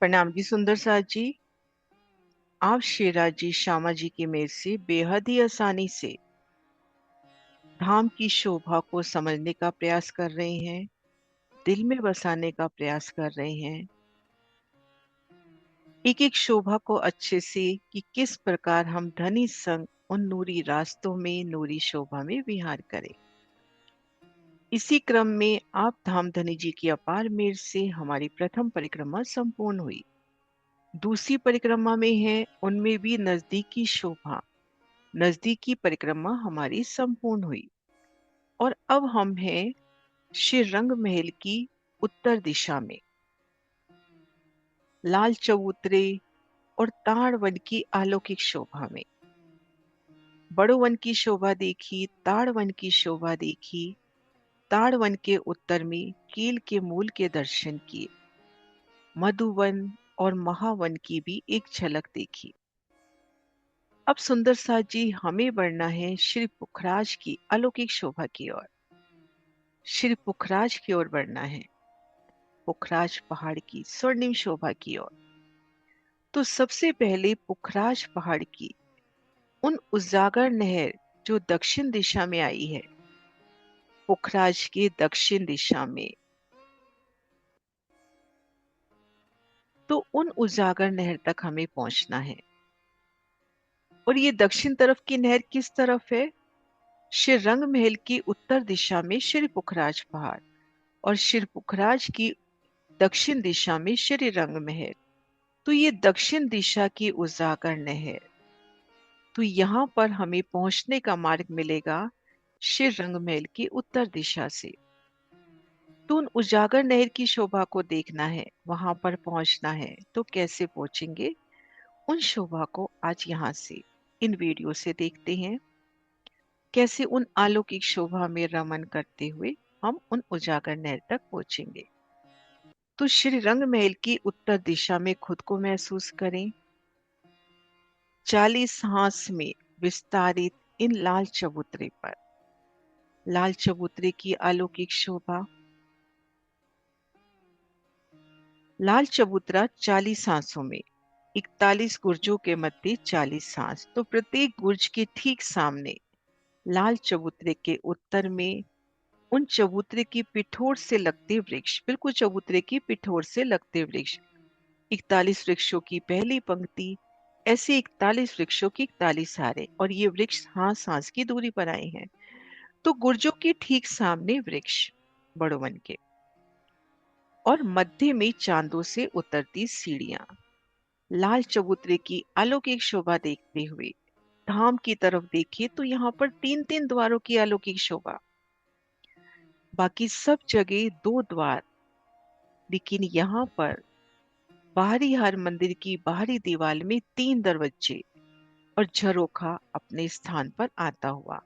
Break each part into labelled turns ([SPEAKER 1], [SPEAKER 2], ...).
[SPEAKER 1] प्रणाम जी सुंदर साथ जी। आप शेराज जी श्यामा जी की मेल से बेहद ही आसानी से धाम की शोभा को समझने का प्रयास कर रहे हैं, दिल में बसाने का प्रयास कर रहे हैं, एक एक शोभा को अच्छे से कि किस प्रकार हम धनी संग उन नूरी रास्तों में नूरी शोभा में विहार करें। इसी क्रम में आप धाम धनी जी की अपार मेल से हमारी प्रथम परिक्रमा संपूर्ण हुई। दूसरी परिक्रमा में है उनमें भी नजदीकी शोभा, नजदीकी परिक्रमा हमारी संपूर्ण हुई और अब हम हैं श्री रंग महल की उत्तर दिशा में। लाल चबूतरे और ताड़ वन की अलौकिक शोभा में बड़ो वन की शोभा देखी, ताड़ वन की शोभा देखी, ताड़ वन के उत्तर में कील के मूल के दर्शन किए, मधुवन और महावन की भी एक झलक देखी। अब सुंदर साथ जी हमें बढ़ना है श्री पुखराज की अलौकिक शोभा की ओर। श्री पुखराज की ओर बढ़ना है, पुखराज पहाड़ की स्वर्णिम शोभा की ओर। तो सबसे पहले पुखराज पहाड़ की उन उजागर नहर जो दक्षिण दिशा में आई है, पुखराज के दक्षिण दिशा में, तो उन उजागर नहर तक हमें पहुंचना है। और ये दक्षिण तरफ की नहर किस तरफ है? श्री रंग महल की उत्तर दिशा में श्री पुखराज पहाड़ और श्री पुखराज की दक्षिण दिशा में श्री रंग महल। तो ये दक्षिण दिशा की उजागर नहर, तो यहाँ पर हमें पहुंचने का मार्ग मिलेगा श्री रंग महल की उत्तर दिशा से। तो उन उजागर नहर की शोभा को देखना है, वहां पर पहुंचना है, तो कैसे पहुंचेंगे? उन शोभा को आज यहाँ से इन वीडियो से देखते हैं, कैसे उन अलौकिक शोभा में रमन करते हुए हम उन उजागर नहर तक पहुंचेंगे। तो श्री रंग महल की उत्तर दिशा में खुद को महसूस करें। 40 हांस में विस्तारित इन लाल चबूतरे पर, लाल चबूतरे की अलौकिक शोभा। लाल चबूतरा 40 हांसों में, 41 गुर्जों के मध्य 40 हांस। तो प्रत्येक गुर्ज के ठीक सामने लाल चबूतरे के उत्तर में उन चबूतरे की पिठोर से लगते वृक्ष, बिल्कुल चबूतरे की पिठोर से लगते वृक्ष, 41 वृक्षों की पहली पंक्ति, ऐसे 41 वृक्षों की 41 हारे, और ये वृक्ष हांस हांस की दूरी पर आए हैं। तो गुर्जों के ठीक सामने वृक्ष बड़ो वन के, और मध्य में चांदों से उतरती सीढ़ियां। लाल चबूतरे की अलौकिक शोभा देखते हुए धाम की तरफ देखिए तो यहाँ पर 3-3 द्वारों की अलौकिक शोभा, बाकी सब जगह 2 द्वार, लेकिन यहाँ पर बाहरी हर मंदिर की बाहरी दीवार में 3 दरवाजे और झरोखा अपने स्थान पर आता हुआ,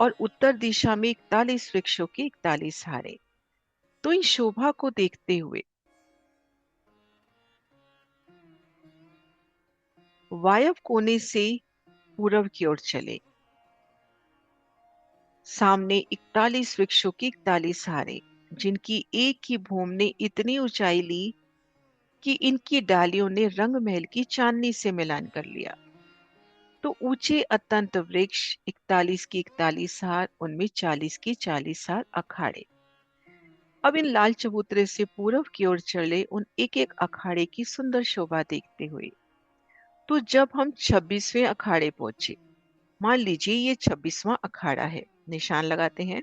[SPEAKER 1] और उत्तर दिशा में 41 वृक्षों के 41 हारे। तो इन शोभा को देखते हुए वायव्य कोने से पूर्व की ओर चले। सामने 41 वृक्षों की 41 हारे, जिनकी एक ही भूमि ने इतनी ऊंचाई ली कि इनकी डालियों ने रंग महल की चांदनी से मिलान कर लिया। तो ऊंचे अत्यंत वृक्ष, 41 की 41 हार, उनमें 40 की 40 हार अखाड़े। अब इन लाल चबूतरे से पूर्व की ओर चले उन एक एक अखाड़े की सुंदर शोभा देखते हुए, तो जब हम 26वें अखाड़े पहुंचे, मान लीजिए ये 26वां अखाड़ा है, निशान लगाते हैं,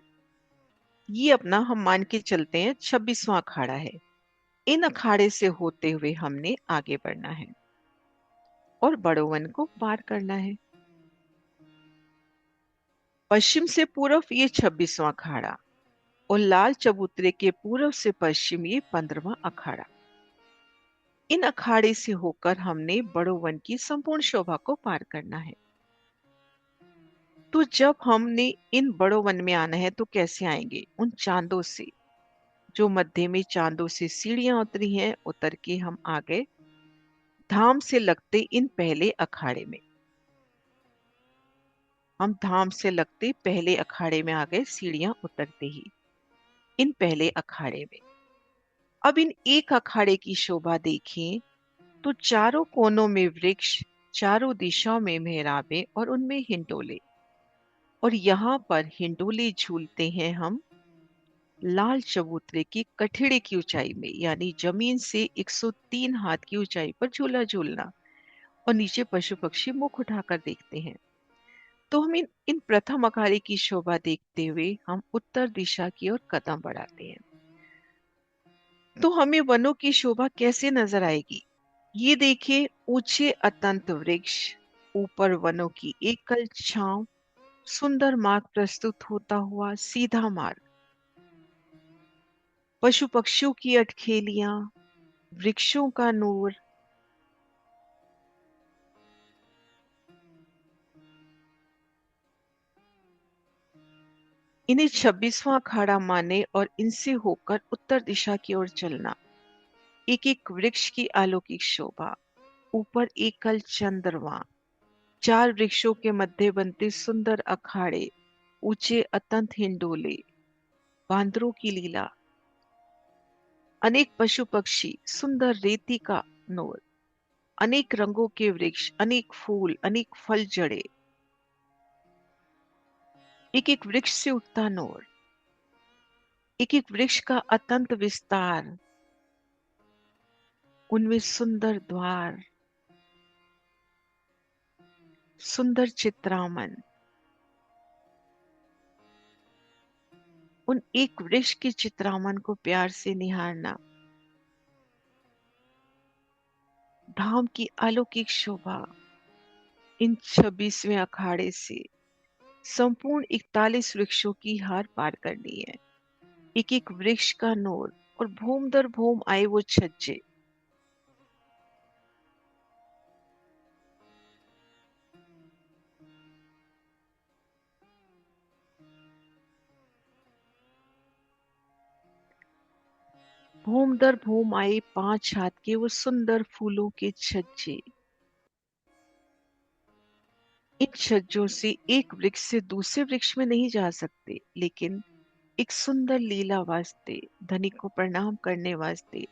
[SPEAKER 1] ये अपना हम मान के चलते हैं 26वां अखाड़ा है। इन अखाड़े से होते हुए हमने आगे बढ़ना है और बड़ो वन को पार करना है। पश्चिम से पूर्व ये 26वां अखाड़ा और लाल चबूतरे के पूर्व से पश्चिम ये 15वां अखाड़ा। इन अखाड़े से होकर हमने बड़ो वन की संपूर्ण शोभा को पार करना है। तो जब हमने इन बड़ो वन में आना है तो कैसे आएंगे? उन चांदों से, जो मध्य में चांदों से सीढ़ियां उतरी हैं, उतर के हम आ गए धाम से लगते इन पहले अखाड़े में। हम धाम से लगते पहले अखाड़े में आ गए, सीढ़ियां उतरते ही इन पहले अखाड़े में। अब इन एक अखाड़े की शोभा देखें तो चारों कोनों में वृक्ष, चारों दिशाओं में मेहराबें और उनमें हिंडोले। और यहाँ पर हिंडोले झूलते हैं हम लाल चबूतरे की कठिड़े की ऊंचाई में, यानी जमीन से 103 हाथ की ऊंचाई पर झूला झूलना। और नीचे पशु पक्षी मुख उठाकर देखते हैं। तो हम इन प्रथम अखाड़े की शोभा देखते हुए हम उत्तर दिशा की ओर कदम बढ़ाते हैं। तो हमें वनों की शोभा कैसे नजर आएगी? ये देखिए, ऊंचे अतंत वृक्ष, ऊपर वनों की एकल छांव, सुंदर मार्ग प्रस्तुत होता हुआ सीधा मार्ग, पशु पक्षियों की अटखेलियां, वृक्षों का नूर। इन्हें 26वां अखाड़ा माने और इनसे होकर उत्तर दिशा की ओर चलना। एक एक वृक्ष की अलौकिक शोभा, ऊपर एकल चंद्रमा, चार वृक्षों के मध्य बनते सुंदर अखाड़े, ऊंचे अतंत हिंडोले, बांदरों की लीला, अनेक पशु पक्षी, सुंदर रेती का नूर, अनेक रंगों के वृक्ष, अनेक फूल, अनेक फल जड़े, एक एक वृक्ष से उठता नूर, एक एक वृक्ष का अतंत विस्तार, उनमें सुंदर द्वार, सुंदर चित्रामन। उन एक वृक्ष के चित्रामन को प्यार से निहारना, धाम की अलौकिक शोभा। इन 26वें अखाड़े से संपूर्ण 41 वृक्षों की हार पार करनी है। एक एक वृक्ष का नूर और भूम दर भूम आए वो छज्जे। भूम दर भूम आए 5 हाथ के वो सुंदर फूलों के छज्जे। इन छज्जों से एक वृक्ष से दूसरे वृक्ष में नहीं जा सकते, लेकिन एक सुंदर लीला वास्ते, धनी को प्रणाम करने वास्ते,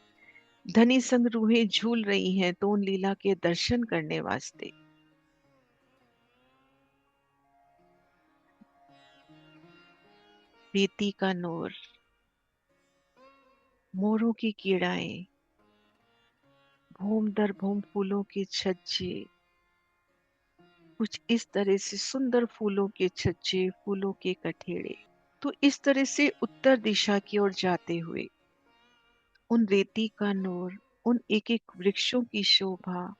[SPEAKER 1] धनी संग रूहें झूल रही हैं तो उन लीला के दर्शन करने वास्ते। रेती का नूर, मोरों की कीड़ाएं, भूम दर भूम फूलों के छज्जे, कुछ इस तरह से सुंदर फूलों के छज्जे, फूलों के कठेड़े। तो इस तरह से उत्तर दिशा की ओर जाते हुए उन रेती का नूर, उन एक एक वृक्षों की शोभा।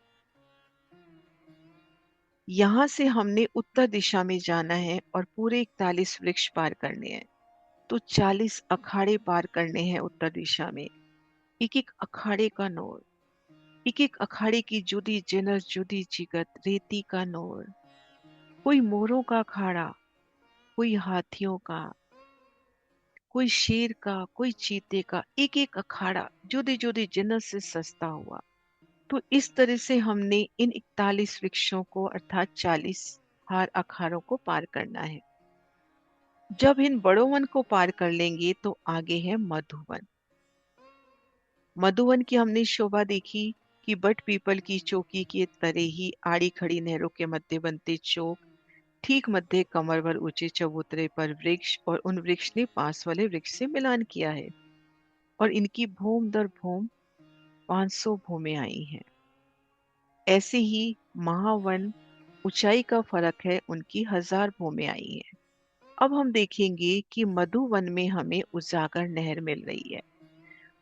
[SPEAKER 1] यहां से हमने उत्तर दिशा में जाना है और पूरे 41 वृक्ष पार करने हैं। तो 40 अखाड़े पार करने हैं उत्तर दिशा में। एक एक अखाड़े का नूर, एक एक अखाड़े की जुदी जिनस, जुदी जिगत, रेती का नूर। कोई मोरों का अखाड़ा, कोई हाथियों का, कोई शेर का, कोई चीते का, एक एक अखाड़ा जुदी जुदी जिनस से सस्ता हुआ। तो इस तरह से हमने इन 41 वृक्षों को अर्थात 40 हार अखाड़ों को पार करना है। जब इन बड़ों वन को पार कर लेंगे तो आगे है मधुवन। मधुवन की हमने शोभा देखी कि बट पीपल की चौकी की तरह ही आड़ी खड़ी नहरों के मध्य बनते चौक, ठीक मध्य कमर भर ऊंचे चबूतरे पर वृक्ष, और उन वृक्ष ने पास वाले वृक्ष से मिलान किया है और इनकी भूम दर भूम 500 भूमें आई हैं। ऐसे ही महावन, ऊंचाई का फर्क है, उनकी 1000 भूमें आई हैं। अब हम देखेंगे कि मधुवन में हमें उजागर नहर मिल रही है।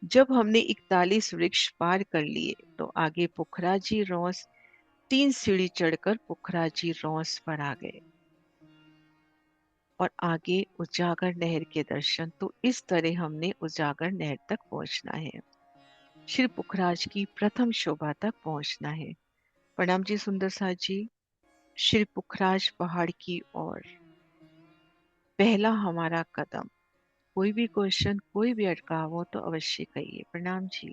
[SPEAKER 1] जब हमने 41 वृक्ष पार कर लिए तो आगे पुखराजी रॉस, 3 सीढ़ी चढ़कर पुखराजी रॉस पर आ गए और आगे उजागर नहर के दर्शन। तो इस तरह हमने उजागर नहर तक पहुंचना है, श्री पुखराज की प्रथम शोभा तक पहुंचना है। प्रणाम जी सुंदर साथ जी। श्री पुखराज पहाड़ की ओर पहला हमारा कदम। कोई भी क्वेश्चन, कोई भी अटकाव हो तो अवश्य कहिए। प्रणाम जी।